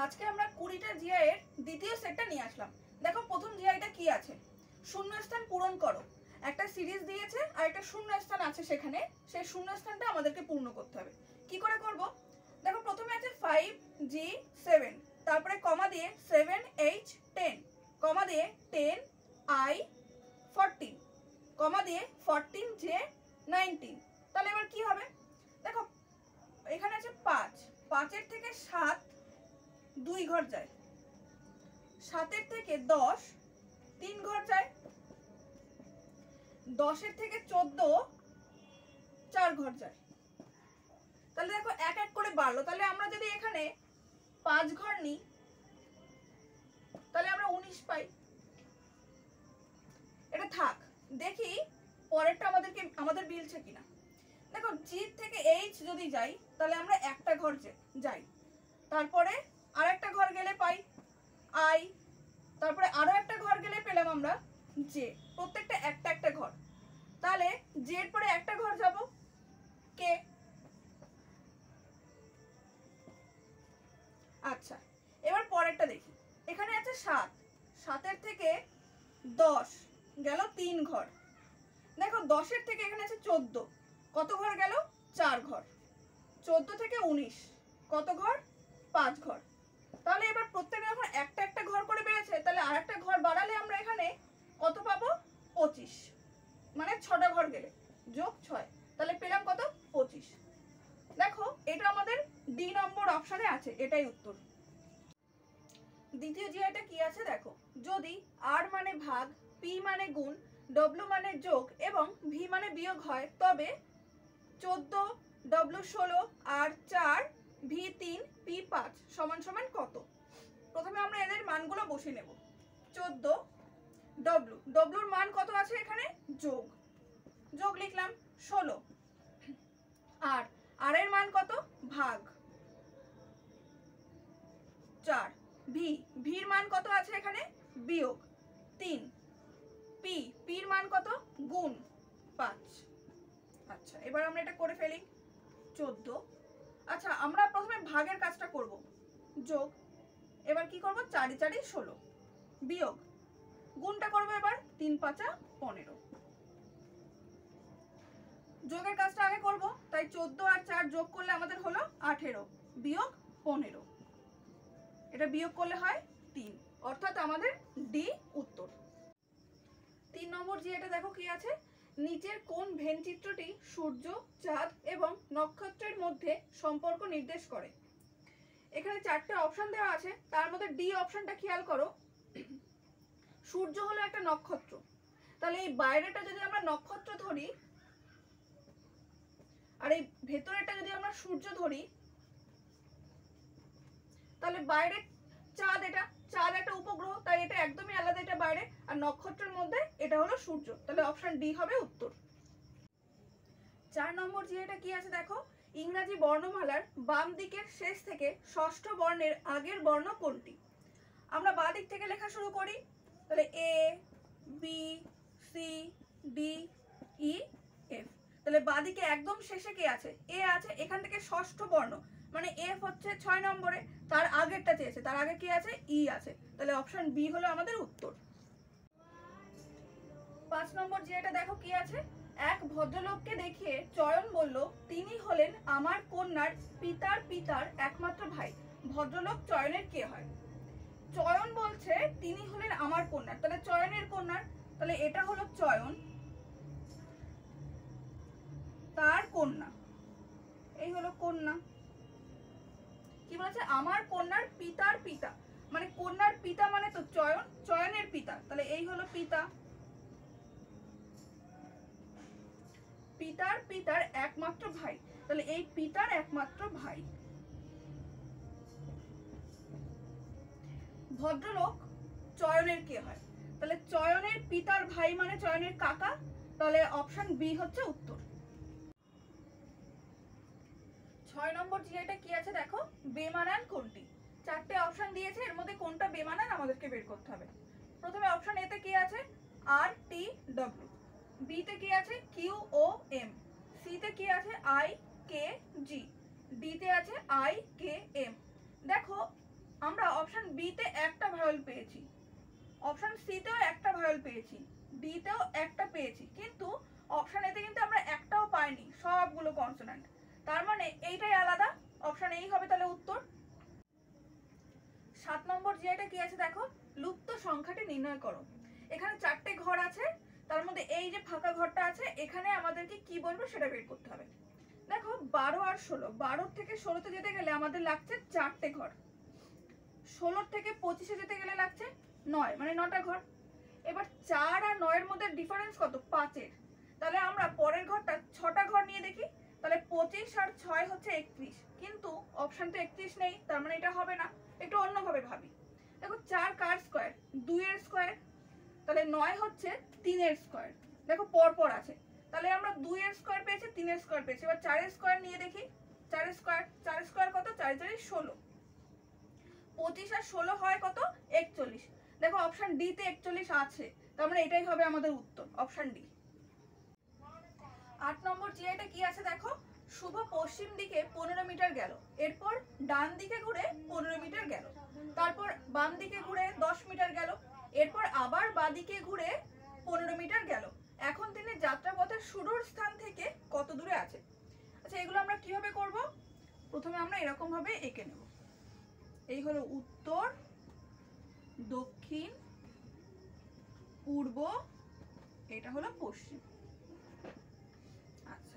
আজকে আমরা 20টা জিআই এর দ্বিতীয় সেটটা নিয়ে আসলাম। দেখো প্রথম জিআইটা কি আছে, শূন্যস্থান পূরণ করো। একটা সিরিজ দিয়েছে আর একটা শূন্যস্থান আছে, সেখানে সেই শূন্যস্থানটা আমাদেরকে পূর্ণ করতে হবে। কি করে করব? দেখো প্রথমে আছে 5G7, তারপরে কমা দিয়ে 7H10, কমা দিয়ে 10I14, কমা দিয়ে 14J19। তাহলে এবার কি হবে? দেখো এখানে আছে 5, 5-এর থেকে 7 2 ঘর যায়, 7-এর থেকে 10 3 ঘর যায়, 10-এর থেকে 14 4 ঘর যায়। তাহলে দেখো এক এক করে বাড়লো। তাহলে আমরা যদি এখানে 5 ঘর নিই তাহলে আমরা 19 পাই। এটা থাক, দেখি পরেরটা আমাদের মিলছে কিনা। দেখো জি থেকে এইচ যদি যাই তাহলে আমরা একটা ঘর যাই, তারপরে আর একটা ঘর গেলে পাই আই, তারপরে আরো একটা ঘর গেলে পেলাম আমরা জে, প্রত্যেকটা একটা একটা ঘর। তাহলে জে এর পরে একটা ঘর যাব কে। আচ্ছা এবার পরেরটা দেখি। এখানে আছে 7, 7-এর থেকে 10 গেল 3 ঘর। দেখো 10-এর থেকে এখানে আছে 14, কত ঘর গেল? 4 ঘর। 14 থেকে 19 কত ঘর? 5 ঘর। তাহলে এবার প্রত্যেকটা যখন একটা একটা ঘর করে বেড়েছে, তাহলে আর একটা ঘর বাড়ালে আমরা এখানে কত পাবো? 25, মানে 6টা ঘর গেলে যোগ 6, তাহলে পেলাম কত? 25। দেখো এটা আমাদের ডি নম্বর অপশনে আছে, এটাই উত্তর। দ্বিতীয় জিআইটা কি আছে দেখো, যদি আর মানে ভাগ, পি মানে গুণ, ডব্লিউ মানে যোগ এবং ভি মানে বিয়োগ হয় তবে 14, ডব্লিউ 16, আর 4, ভি 3, পি 5 সমান সমান কত? প্রথমে আমরা এদের মানগুলো বসিয়ে নেব। 14 ডব্লিউর মান কত আছে এখানে? যোগ লিখলাম 16, আর এর মান কত? ভাগ 4, ভির মান কত আছে এখানে? বিয়োগ 3, পির মান কত? গুণ 5। আচ্ছা এবার আমরা এটা করে ফেলি। 14, আচ্ছা আমরা প্রথমে ভাগের কাজটা করব, যোগ, এবার কি করব? 4 4 16, বিয়োগ, গুণটা করব এবার 3 5 15। যোগের কাজটা আগে করব, তাই 14 আর 4 যোগ করলে আমাদের হলো 18, বিয়োগ 15, এটা বিয়োগ করলে হয় 3, অর্থাৎ আমাদের ডি উত্তর। 3 নম্বর জি, এটা দেখো কি আছে, নিচের কোন ভেন চিত্রটি সূর্য, চাঁদ এবং নক্ষত্রের মধ্যে সম্পর্ক নির্দেশ করে? এখানে 4টে অপশন দেওয়া আছে, তার মধ্যে ডি অপশনটা খেয়াল করো। সূর্য হলো একটা নক্ষত্র, তাহলে এই বাইরেটা যদি আমরা নক্ষত্র ধরি আর এই ভেতরেটা যদি আমরা সূর্য ধরি, তাহলে বাইরে চাঁদ, এটা চাঁদ একটা উপগ্রহ, তাই এটা একদমই আলাদা, এটা বাইরে, আর নক্ষত্রের মধ্যে এটা হলো সূর্য, তাহলে অপশন ডি হবে উত্তর। 4 নম্বর জি, এটা কি আছে দেখো, ইংরাজি বর্ণমালার বাম দিকের শেষ থেকে ষষ্ঠ বর্ণের আগের বর্ণ কোনটি? আমরা বাঁ দিক থেকে লেখা শুরু করি, তাহলে A B C D E F. তাহলে বাঁ দিকে একদম শেষে কে আছে? এ আছে, এখান থেকে ষষ্ঠ বর্ণ মানে এফ হচ্ছে 6 নম্বরে, তার আগেরটা চেয়েছে, তার আগে কি আছে? ই আছে, তাহলে অপশন বি হলো আমাদের উত্তর। 5 নম্বর যে, এটা দেখো কি আছে, এক ভদ্রলোককে দেখিয়ে চয়ন বলল তিনি হলেন আমার কন্যার পিতার পিতার একমাত্র ভাই। ভদ্রলোক চয়নের কে হয়? চয়ন বলছে তিনি হলেন আমার কন্যার, তাহলে চয়নের কন্যার, তাহলে এটা হলো চয়ন, তার কন্যা, এই হলো কন্যা। কি বলেছে? আমার কন্যার পিতার পিতা, মানে কন্যার পিতা মানে তো চয়ন, চয়নের পিতা, তাহলে এই হলো পিতা, পিতার পিতার একমাত্র ভাই, তাহলে এই পিতার একমাত্র ভাই। ভদ্রলোক চয়নের কে হয়? তাহলে চয়নের পিতার ভাই মানে চয়নের কাকা, তাহলে অপশন বি হচ্ছে উত্তর। 6 নম্বর জি, এটা কি আছে দেখো, বেমানান কোনটি? 4টে অপশন দিয়েছে, এর মধ্যে কোনটা বেমানান আমাদেরকে বের করতে হবে। প্রথমে অপশন এতে কি আছে? আর টি ডব্লিউ, বি তে কি আছে? কিউ ও এম, সি তে কি আছে? আই কে জি, ডি তে আছে আই কে এম। দেখো বিতে একটা ভায়োল পেয়েছি, অপশন সিতেও একটা ভায়োল পেয়েছি, ডিতেও একটা পেয়েছি, কিন্তু অপশন এতে কিন্তু আমরা একটাও পাইনি, সবগুলো কনসোনেন্ট। তার মানে এইটাই আলাদা, অপশন এই হবে তাহলে উত্তর। 7 নম্বর জিআইটা কি আছে দেখো, লুপ্ত সংখ্যাটি নির্ণয় করো। এখানে 4টে ঘর আছে, তার মধ্যে এই যে ফাঁকা ঘরটা আছে এখানে আমাদেরকে কি বলবো সেটা বের করতে হবে। দেখো 12 আর 16, 12 থেকে 16তে যেতে গেলে আমাদের লাগছে 4টে ঘর, 16 থেকে 25-এ যেতে গেলে লাগছে 9, মানে 9টা ঘর। এবার 4 আর 9 এর মধ্যে ডিফারেন্স কত, 5-এর। তাহলে আমরা পরের ঘরটা 6টা ঘর নিয়ে দেখি, তাহলে 25 আর 6 হচ্ছে 31, কিন্তু অপশন তো 31 নেই, তার মানে এটা হবে না। একটু অন্যভাবে ভাবি, দেখো 4 কার স্কয়ার, 2 এর স্কয়ার, তাহলে 9 হচ্ছে 3 এর স্কয়ার। দেখো পর পর আছে, তাহলে আমরা 2 এর স্কয়ার পেয়েছি, 3 এর স্কয়ার পেয়েছি। এবার 4 এর স্কয়ার নিয়ে দেখি, 4 এর স্কয়ার কত, 4 4 16, 25 আর 16 হয় কত, 41। দেখো অপশন ডি তে 41 আছে, তার মানে এটাই হবে আমাদের উত্তর, অপশন ডি। 8 নম্বর জিআইটা কি আছে দেখো, শুভ পশ্চিম দিকে 15 মিটার গেল, এরপর ডান দিকে ঘুরে 15 মিটার গেল, তারপর বাম দিকে ঘুরে 10 মিটার গেল, এরপর আবার বাঁ দিকে ঘুরে 15 মিটার গেল। এখন তিনি যাত্রাপথের শুরুর স্থান থেকে কত দূরে আছে? আচ্ছা এগুলো আমরা কিভাবে করব, প্রথমে আমরা এরকম ভাবে এঁকে নেব। এই হলো উত্তর, দক্ষিণ, পূর্ব, এটা হলো পশ্চিম। আচ্ছা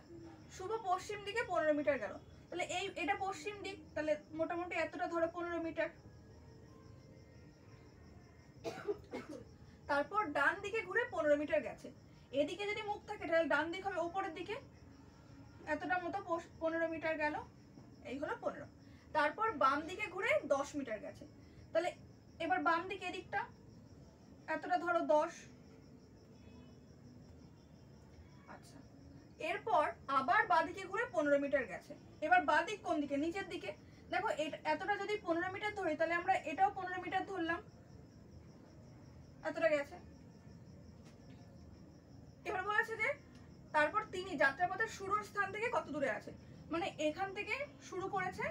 শুভ পশ্চিম দিকে 15 মিটার গেল, তাহলে এটা পশ্চিম দিক, তাহলে মোটামুটি এতটা ধরো 15 মিটার। তারপর ডান দিকে ঘুরে 15 মিটার গেছে, এদিকে যদি মুখ থাকে তাহলে ডান দিক হবে উপরের দিকে, এতটা মতো 15 মিটার গেল, এই হলো 15। তারপর বাম দিকে ঘুরে 10 মিটার গেছে, তাহলে এবার বাম দিকে এদিকটা এতটা ধরো 10। আচ্ছা এরপর আবার বাঁ দিকে ঘুরে 15 মিটার গেছে, এবার বাঁ দিক কোন দিকে, নিচের দিকে। দেখো এতটা যদি 15 মিটার ধরি তাহলে আমরা এটাও 15 মিটার ধরলাম, এতটা গেছে। এবার বলেছে যে তারপর তিনি যাত্রাপথের শুরুর স্থান থেকে কত দূরে আছে, মানে এখান থেকে শুরু করেছে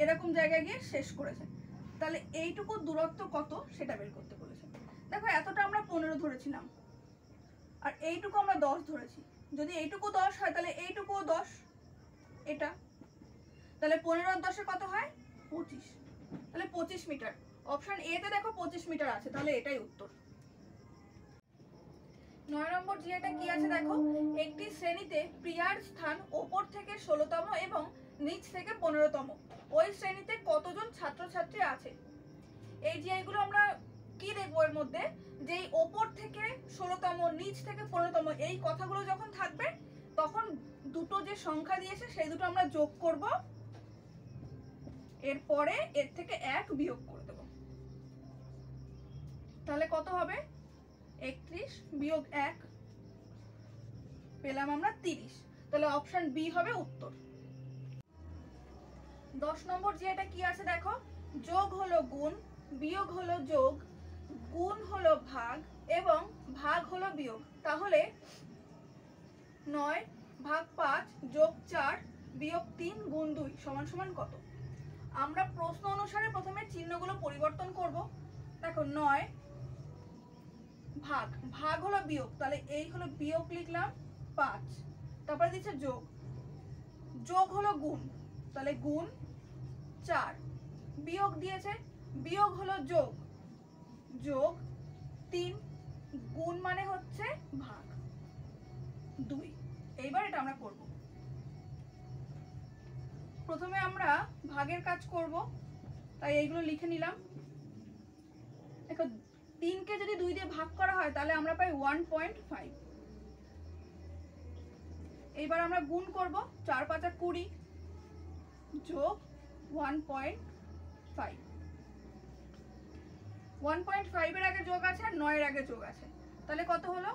এরকম জায়গায় গিয়ে শেষ করেছে, তাহলে এইটুকু দূরত্ব কত সেটা বের করতে বলেছে। দেখো এতটা আমরা 15 ধরেছিলাম, আর এইটুকু আমরা 10 ধরেছি, যদি এইটুকু 10 হয় তাহলে এইটুকুও 10, এটা তাহলে 15 আর 10 কত হয়, 25, তাহলে 25 মিটার। অপশন এ তে দেখো 25 মিটার আছে, তাহলে এটাই উত্তর। 9 নম্বর জিআইটা কি আছে দেখো, একটি শ্রেণীতে প্রিয়ার স্থান উপর থেকে 16তম এবং নিচ থেকে 15তম, ওই শ্রেণীতে কতজন ছাত্রছাত্রী আছে? এই জিআইগুলো আমরা কি দেখবো এর মধ্যে, যে উপর থেকে 16তম, নিচ থেকে 15তম, এই কথাগুলো যখন থাকবে তখন দুটো যে সংখ্যা দিয়েছে সেই দুটো আমরা যোগ করব, এরপরে এর থেকে 1 বিয়োগ করে দেব, তাহলে কত হবে, 31 বিয়োগ 1 পেলাম আমরা 30, তাহলে অপশন বি হবে উত্তর। 10 নম্বর যেটা কি আছে দেখো, যোগ হলো গুণ, বিয়োগ হলো যোগ, গুণ হলো ভাগ এবং ভাগ হলো বিয়োগ, তাহলে 9 ভাগ 5 যোগ 4 বিয়োগ 3 গুণ 2 সমান সমান কত? আমরা প্রশ্ন অনুসারে প্রথমে চিহ্নগুলো পরিবর্তন করব। দেখো 9 ভাগ, ভাগ হলো বিয়োগ, তাহলে এই হলো বিয়োগ লিখলাম 5, তারপরে দিচ্ছে যোগ, যোগ হলো গুণ, তাহলে গুণ 4, বিয়োগ দিয়েছে, বিয়োগ হলো যোগ, যোগ 3, গুণ মানে হচ্ছে ভাগ 2। এইবার এটা আমরা করব, প্রথমে আমরা ভাগের কাজ করব, তাই এইগুলো লিখে নিলাম। দেখো 3 কে যদি 2 দিয়ে ভাগ করা হয় তাহলে আমরা পাই 1.5। এইবার আমরা গুণ করব, 4 5 20 যোগ 1.5, 1.5 এর আগে যোগ আছে আর 9 এর আগে যোগ আছে, তাহলে কত হলো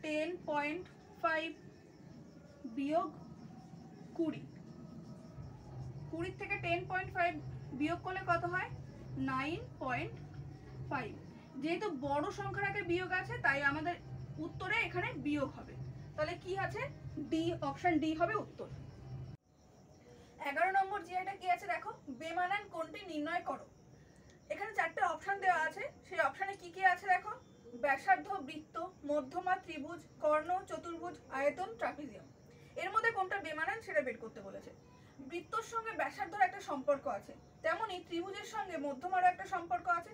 10.5 বিয়োগ 20, 20 থেকে 10.5 বিয়োগ করলে কত হয় 9.5। যেহেতু বড় সংখ্যার আগে বিয়োগ আছে তাই আমাদের উত্তরে এখানে বিয়োগ হবে, তাহলে কি আছে ডি, অপশন ডি হবে উত্তর। 11 নম্বর জিআইটা কি আছে দেখো, বেমানান কোণটি নির্ণয় করো। এখানে কি আছে দেখো, ব্যাসার্ধ, বৃত্ত, মধ্যমা, ত্রিভুজ, কর্ণ, চতুর্ভুজ, আয়তন, ট্রাপিজিয়াম। এর মধ্যে কোনটা বেমানান সেটা বের করতে বলেছে। বৃত্তর সঙ্গে ব্যাসার্ধর একটা সম্পর্ক আছে, তেমনি ত্রিভুজের সঙ্গে মধ্যমারও একটা সম্পর্ক আছে।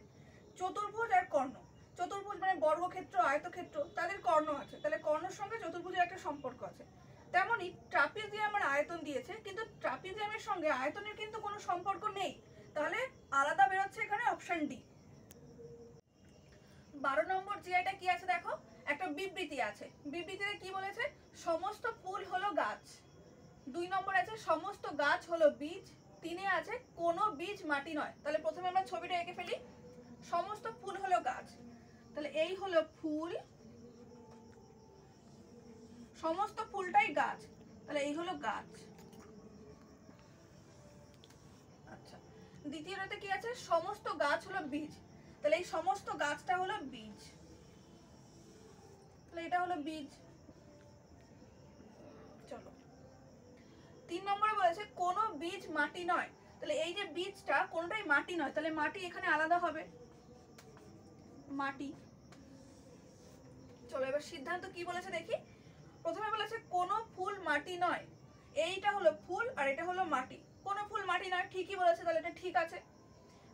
চতুর্ভুজ আর কর্ণ, চতুর্ভুজ মানে বর্গক্ষেত্র, আয়তক্ষেত্র, তাদের কর্ণ আছে, তাহলে কর্ণের সঙ্গে চতুর্ভুজের একটা সম্পর্ক আছে। তেমনি ট্রাপিজিয়াম আর আয়তন দিয়েছে, কিন্তু ট্রাপিজিয়ামের সঙ্গে আয়তনের কিন্তু কোনো সম্পর্ক নেই, তাহলে আলাদা বেরোচ্ছে এখানে অপশন ডি। 12 নম্বর জিআইটা কি আছে দেখো, একটা বিবৃতি আছে। বিবৃতিতে কি বলেছে, সমস্ত ফুল হলো গাছ। 2 নম্বর আছে সমস্ত গাছ হলো বীজ। 3-এ আছে কোনো বীজ মাটি নয়। তাহলে প্রথমে আমরা ছবিটা এঁকে ফেলি। সমস্ত ফুল হলো গাছ, তাহলে এই হলো ফুল, সমস্ত ফুলটাই গাছ, তাহলে এই হলো গাছ। আচ্ছা, দ্বিতীয়টাতে কি আছে, সমস্ত গাছ হলো বীজ, তাহলে এই সমস্ত গাছটা হলো বীজ, তাহলে এটা হলো বীজ। চলো 3 নম্বরে বলেছে কোনো বীজ মাটি নয়, তাহলে এই যে বীজটা কোনটাই মাটি নয়, তাহলে মাটি এখানে আলাদা হবে, মাটি। চলো এবার সিদ্ধান্ত কি বলেছে দেখি। প্রথমে বলেছে কোনো ফুল মাটি নয়, এইটা হলো ফুল আর এটা হলো মাটি। কোনো ফুল মাটি নয়, ঠিকই বলেছে, তাহলে এটা ঠিক আছে।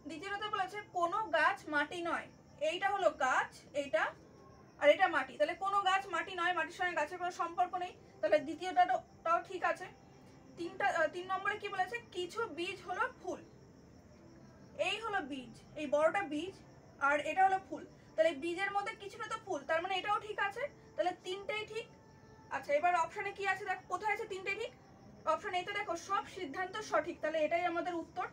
দ্বিতীয়তে বলেছে কোনো গাছ মাটি নয়, এইটা হলো গাছ, এইটা আর এটা মাটি, তাহলে কোনো গাছ মাটি নয়, মাটির সঙ্গে গাছের কোনো সম্পর্ক নেই, তাহলে দ্বিতীয়টাও ঠিক আছে। 3 নম্বরে কি বলেছে, কিছু বীজ হলো ফুল, এই হলো বীজ, এই বড়টা বীজ আর এটা হলো ফুল, তাহলে বীজের মধ্যে কিছুটা তো ফুল, তার মানে এটাও ঠিক আছে, তাহলে 3টেই ঠিক। আচ্ছা, এবার অপশনে কি আছে দেখো, কোথায় আছে 3টে ঠিক, অপশন এতে দেখো সব সিদ্ধান্ত সঠিক, তাহলে এটাই আমাদের উত্তর।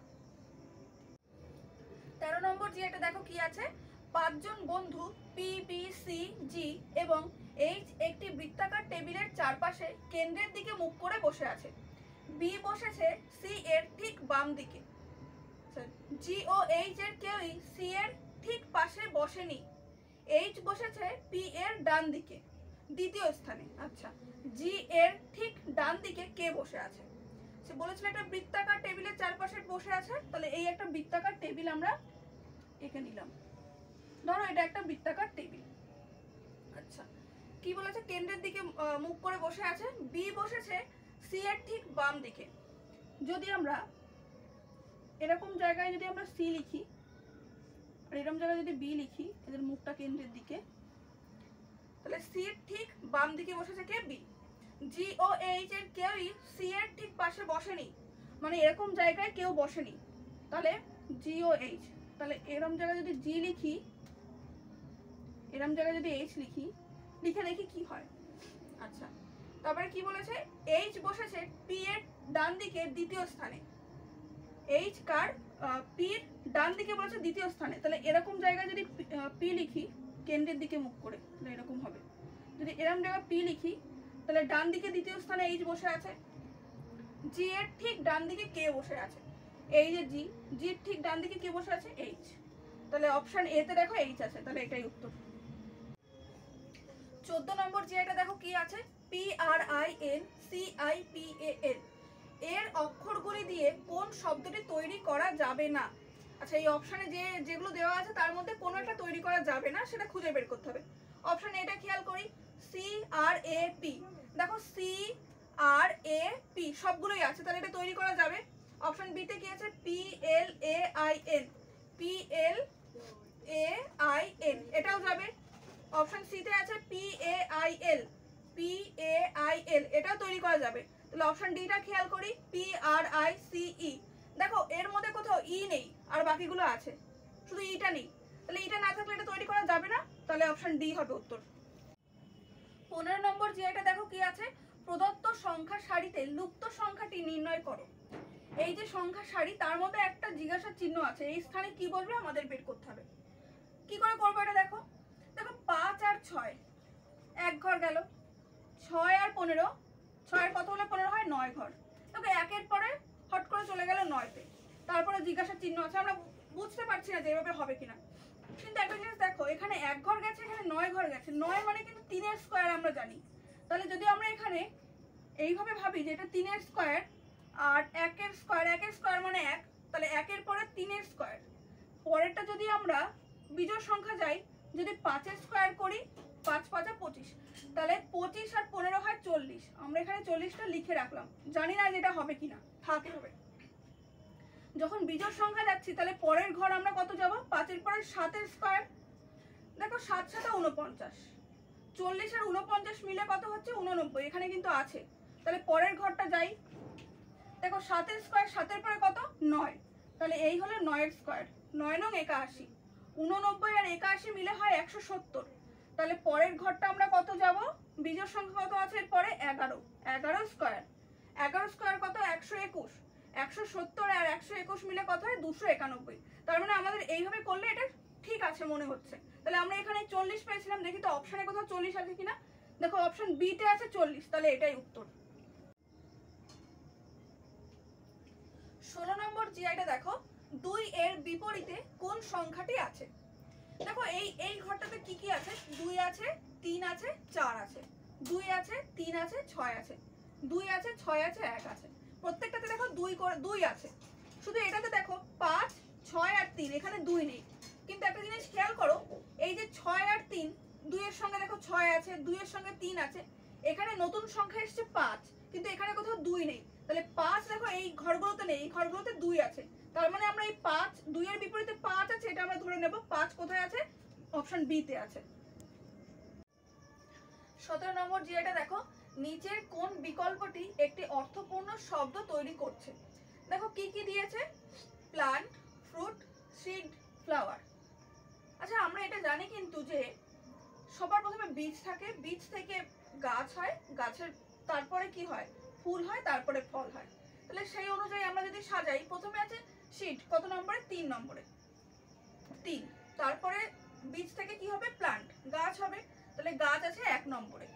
13 নম্বর জি এটা দেখো কি আছে, 5 জন বন্ধু পি, বি, সি, জি এবং এইচ একটি বৃত্তাকার টেবিলের চারপাশে কেন্দ্রের দিকে মুখ করে বসে আছে। বি বসেছে সি এর ঠিক বাম দিকে, জি ও এইচ এর কেউই সি এর ঠিক পাশে বসেনি। এইচ বসেছে পি এর ডান দিকে, দ্বিতীয় স্থানে। আচ্ছা, জি এর ঠিক ডান দিকে কে বসে আছে, সে বলেছিল একটা বৃত্তাকার টেবিলের চারপাশে বসে আছে, তাহলে এই একটা বৃত্তাকার টেবিল আমরা এঁকে নিলাম। ধরো এটা একটা বৃত্তাকার টেবিল। আচ্ছা, কি বলেছে, কেন্দ্রের দিকে মুখ করে বসে আছে। বি বসেছে সি এর ঠিক বাম দিকে। যদি আমরা এরকম জায়গায় যদি আমরা সি লিখি আর এরকম জায়গায় যদি বি লিখি, এদের মুখটা কেন্দ্রের দিকে, তাহলে সি এর ঠিক বাম দিকে বসেছে কে, বি। জি ও এইচ এর কেউই সি এর ঠিক পাশে বসেনি, মানে এরকম জায়গায় কেউ বসেনি, তাহলে জি ও এইচ। তাহলে এরকম জায়গায় যদি জি লিখি, এরকম জায়গায় যদি এইচ লিখি, লিখে দেখি কি হয়। আচ্ছা, তারপরে কি বলেছে, এইচ বসেছে পি এর ডান দিকে দ্বিতীয় স্থানে। এইচ কার, পির ডান দিকে বলেছে দ্বিতীয় স্থানে, তাহলে এরকম জায়গায় যদি পি লিখি কেন্দ্রের দিকে মুখ করে, তাহলে এরকম হবে। যদি এরকম জায়গায় পি লিখি, তাহলে ডান দিকে দ্বিতীয় স্থানে এইচ বসে আছে। জি এর ঠিক ডান দিকে কে বসে আছে, এই যে জি, জির ঠিক ডান দিকে কে বসে আছে, এইচ, তাহলে অপশন এ তে দেখো এইচ আছে, তাহলে এটাই উত্তর। 14 নম্বর যে এটা দেখো কি আছে, P R I N C I P A L এর অক্ষরগুলি দিয়ে কোন শব্দটি তৈরি করা যাবে না। আচ্ছা, এই অপশনে যেগুলো দেওয়া আছে তার মধ্যে কোনো একটা তৈরি করা যাবে না, সেটা খুঁজে বের করতে হবে। অপশন এটা খেয়াল করি, সি আর এ পি, দেখো সি আর এ পি সবগুলোই আছে, তাহলে এটা তৈরি করা যাবে। অপশন বি তে কি আছে, P L A I N, P L A I N, এটাও যাবে। অপশন সি তে আছে P A I L, P A I L, এটাও তৈরি করা যাবে। তাহলে অপশন ডি টা খেয়াল করি, P R I C E, দেখো এর মধ্যে কোথাও ই নেই আর বাকিগুলো আছে, শুধু ইটা নেই, তাহলে ইটা না থাকলে এটা তৈরি করা যাবে না, তাহলে অপশন ডি হবে উত্তর। 15 নম্বর যে এটা দেখো কি আছে, প্রদত্ত সংখ্যা সারিতে লুপ্ত সংখ্যাটি নির্ণয় করো। এই যে সংখ্যা সারি, তার মধ্যে একটা জিজ্ঞাসা চিহ্ন আছে, এই স্থানে কি বলবে আমাদের বের করতে হবে। কি করে করবো এটা দেখো, দেখো 5 আর 6 এক ঘর গেল, 6 আর 15, 6 কত হলে 15 হয়, 9 ঘর। দেখো একের পরে হট করে চলে গেল 9-তে, তারপরে জিজ্ঞাসা চিহ্ন আছে, আমরা বুঝতে পারছি না যে এভাবে হবে কিনা, কিন্তু একটা জিনিস দেখো, এখানে 1 ঘর গেছে, এখানে 9 ঘর গেছে, 9 মানে কিন্তু 3 এর স্কয়ার আমরা জানি, তাহলে যদি আমরা এখানে এইভাবে ভাবি যে এটা 3 এর স্কয়ার আর 1 এর স্কয়ার, 1 এর স্কয়ার মানে 1, তাহলে 1 এর পরে 3 এর স্কয়ার, পরেরটা যদি আমরা বিজোড় সংখ্যা যাই যদি 5 স্কোয়ার করি 5 5 25, তাহলে 25 আর 15 হয় 40। আমরা এখানে 40টা লিখে রাখলাম, জানি না যেটা হবে কিনা, থাকে হবে। যখন বিজোড় সংখ্যা যাচ্ছি তাহলে পরের ঘর আমরা কত যাব, 5 এর পরে 7 এর স্কোয়ার। দেখো 7 7 49, 40 আর 49 মিলে কত হচ্ছে 89, এখানে কিন্তু আছে। তাহলে পরের ঘরটা যাই, দেখো 7 এর স্কোয়ার 7 এর পরে কত 9, তাহলে এই হলো 9 এর স্কোয়ার, 9 নং 81, 89 আর 81 মিলে হয় 170। তাহলে পরের ঘরটা আমরা কত যাব, বিজোড় সংখ্যা কত আছে এর পরে 11, 11 স্কোয়ার, 11 স্কোয়ার কত 121, 170 আর 121 মিলে কত হয় 291। তার মানে আমাদের এইভাবে করলে এটা ঠিক আছে মনে হচ্ছে। তাহলে আমরা এখানে 40 পেয়েছিলাম, দেখি তো অপশনে কোথাও 40 আছে কিনা। দেখো অপশন বি তে আছে 40, তাহলে এটাই উত্তর। 16 নম্বর জিআইটা দেখো, 2 এর বিপরীতে কোন সংখ্যাটি আছে। দেখো এই ঘরটাতে কি কি আছে, 2 আছে, 3 আছে, 4 আছে, 2 আছে, 3 আছে, 6 আছে, 2 আছে, 6 আছে, 1 আছে। প্রত্যেকটাতে দেখো 2 আছে। শুধু এটাতে দেখো 5 6 আর 3, এখানে 2 নেই। কিন্তু একটা জিনিস খেয়াল করো, এই যে 6 আর 3, 2 এর সঙ্গে দেখো 6 আছে, 2 এর সঙ্গে 3 আছে, এখানে নতুন সংখ্যা এসেছে 5, কিন্তু এখানে কোথাও 2 নেই। তাহলে 5 দেখো এই ঘরগুলোতে নেই, এই ঘরগুলোতে 2 আছে। তার মানে আমরা এই 5, 2 এর বিপরীতে 5 আছে, এটা আমরা ধরে নেব 5 কোথায় আছে, অপশন বি তে আছে। 17 নম্বর জিআইটা দেখো, নিচের কোন বিকল্পটি একটি অর্থপূর্ণ শব্দ তৈরি করছে। দেখো কি কি দিয়েছে, প্লান্ট, ফ্রুট, সিড, ফ্লাওয়ার। আচ্ছা আমরা এটা জানি কিন্তু যে সবার প্রথমে বীজ থাকে, বীজ থেকে গাছ হয়, গাছের তারপরে কি হয়, ফুল হয়, তারপরে ফল হয়। তাহলে সেই অনুযায়ী আমরা যদি সাজাই, প্রথমে আছে সিড, কত নম্বরে 3 নম্বরে 3, তারপরে বীজ থেকে কি হবে, প্লান্ট, গাছ হবে, তাহলে গাছ আছে 1 নম্বরে।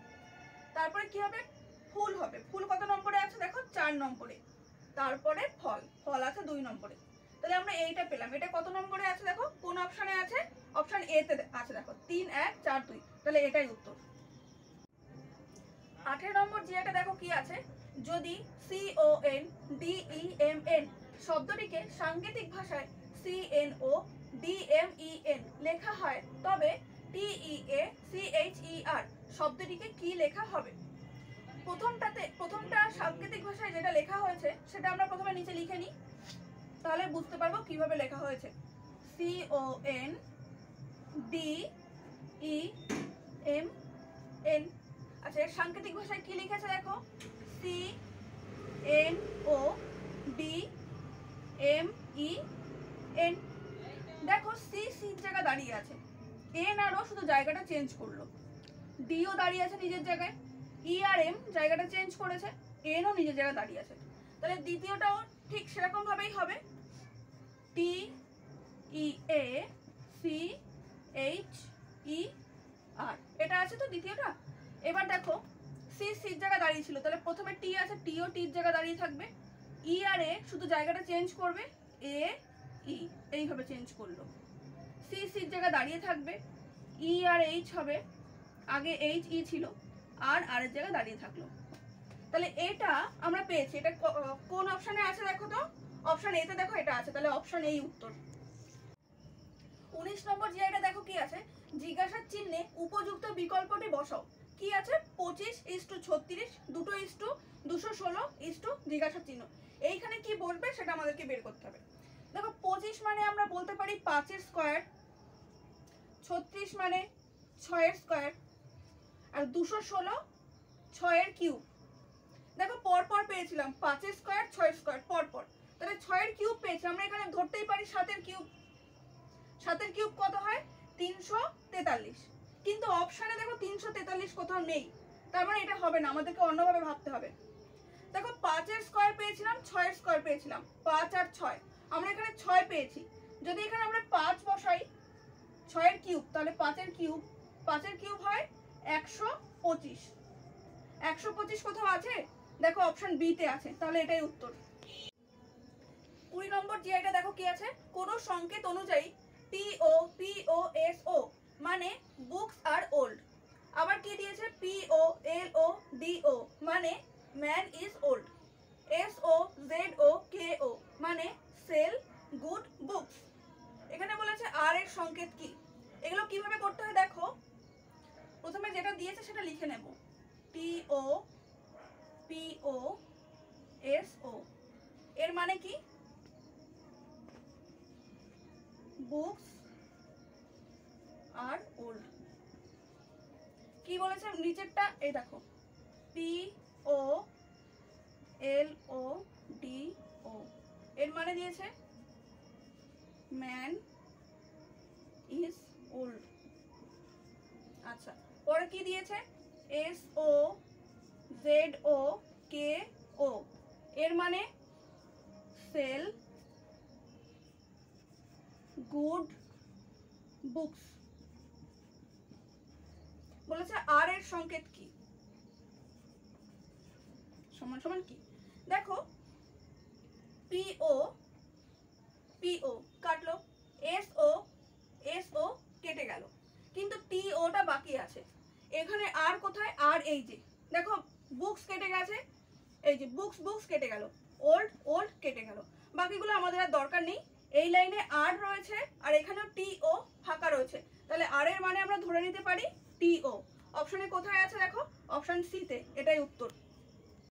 তারপরে কি হবে, ফুল হবে, ফুল কত নম্বরে আছে দেখো 4 নম্বরে। তারপরে ফল, ফল আছে 2 নম্বরে। তাহলে আমরা এইটা পেলাম, এটা কত নম্বরে আছে দেখো, কোন অপশনে আছে, অপশন এ তে আছে দেখো 3 1 4 2, তাহলে এটাই উত্তর। 18 নম্বর জিআইটা দেখো কি আছে, যদি CONDEMN শব্দটিকে সাংকেতিক ভাষায় CNODMEN লেখা হয়, তবে TEACHER শব্দটিকে কি লেখা হবে। প্রথমটা সাংকেতিক ভাষায় যেটা লেখা হয়েছে সেটা আমরা প্রথমে নিচে লিখে নিই, তাহলে বুঝতে পারবো কিভাবে লেখা হয়েছে। CONDEMN, আচ্ছা এর সাংকেতিক ভাষায় কি লিখেছে দেখো, CNODMEN। দেখো সি জায়গা দাঁড়িয়ে আছে, এন আর ও শুধু জায়গাটা চেঞ্জ করলো, ডিও দাঁড়িয়ে আছে নিজের জায়গায়, ই আর এম জায়গাটা চেঞ্জ করেছে, এন ও নিজের জায়গায় দাঁড়িয়ে আছে। তাহলে দ্বিতীয়টাও ঠিক সেরকম ভাবেই হবে, TEACHER, এটা আছে তো দ্বিতীয়টা। এবার দেখো সি সির জায়গা দাঁড়িয়ে ছিল, তাহলে প্রথমে টি আছে, টি ও টির জায়গা দাঁড়িয়ে থাকবে, ই আর এ শুধু জায়গাটা চেঞ্জ করবে, এ ই এইভাবে চেঞ্জ করলো, সি সির জায়গা দাঁড়িয়ে থাকবে, ই আর এইচ হবে, আগে এইচ ই ছিল, আর আর এর জায়গা দাঁড়িয়ে থাকলো। তাহলে এটা আমরা পেয়েছি, এটা কোন অপশনে আছে দেখো তো, অপশন এ তে দেখো এটা আছে, তাহলে অপশন এই উত্তর। 19 নম্বর জিআইটা দেখো কি আছে, জিজ্ঞাসার চিহ্নে উপযুক্ত বিকল্পটি বসাও। কি আছে, 25:36, 2:216 জিজ্ঞাসার চিহ্ন। এইখানে কি বলবে সেটা আমাদেরকে বের করতে হবে। দেখো 25 মানে আমরা বলতে পারি 5 এর স্কয়ার, 36 মানে 6 এর স্কয়ার, আর 216 6 এর কিউব। দেখো পরপর পেয়েছিলাম 5 এর স্কয়ার 6 এর স্কয়ার পরপর, তাহলে 6 এর কিউব পেয়েছি, আমরা এখানে ধরতেই পারি 7 এর কিউব। 7 এর কিউব কত হয় 343, কিন্তু অপশনে দেখো 343 কোথাও নেই, তার মানে এটা হবে না, আমাদেরকে অন্যভাবে ভাবতে হবে। দেখো 5 এর স্কয়ার পেয়েছিলাম, 6 এর স্কয়ার পেয়েছিলাম, 5 আর 6, আমরা এখানে 6 পেয়েছি, যদি এখানে আমরা 5 বসাই 6 এর কিউব, তাহলে 5 এর কিউব হয় 125। 125 কোথাও আছে দেখো, অপশন বি তে আছে, তাহলে এটাই উত্তর। 20 নম্বর জিআইটা দেখো কি আছে, কোন সংকেত অনুযায়ী POPOSO মানে বুকস আর ওল্ড। আবার কি দিয়েছে, POLODO মানে ম্যান ইজ ওল্ড। SOZOKO মানে সেল গুড বুকস। এখানে বলেছে আর এর সংকেত কি, এগুলো কিভাবে করতে হয় দেখো, প্রথমে যেটা দিয়েছে সেটা লিখে নেব, TO PO SO, এর মানে কি? Books are old. কি বলেছে নিচেরটা? এই দেখো, POLODO, এর মানে দিয়েছে ম্যান ইজ ওল্ড। আচ্ছা, পরে কি দিয়েছে? SOZOKO, এর মানে সেল গুড বুকস। বলেছে আর এর সংকেত কি? সমান সমান কি? দেখো, PO কাটলো, SO কেটে গেল, কিন্তু TOটা বাকি আছে। এখানে আর কোথায়? আর এই যে দেখো, বুকস কেটে গেছে, এই যে বুকস কেটে গেল, ওল্ড কেটে গেল, বাকিগুলো আমাদের আর দরকার নেই। এই লাইনে আর রয়েছে আর এখানেও TO ফাঁকা রয়েছে, তাহলে আর এর মানে আমরা ধরে নিতে পারি TO। অপশনে কোথায় আছে দেখো? অপশন সি তে, এটাই উত্তর।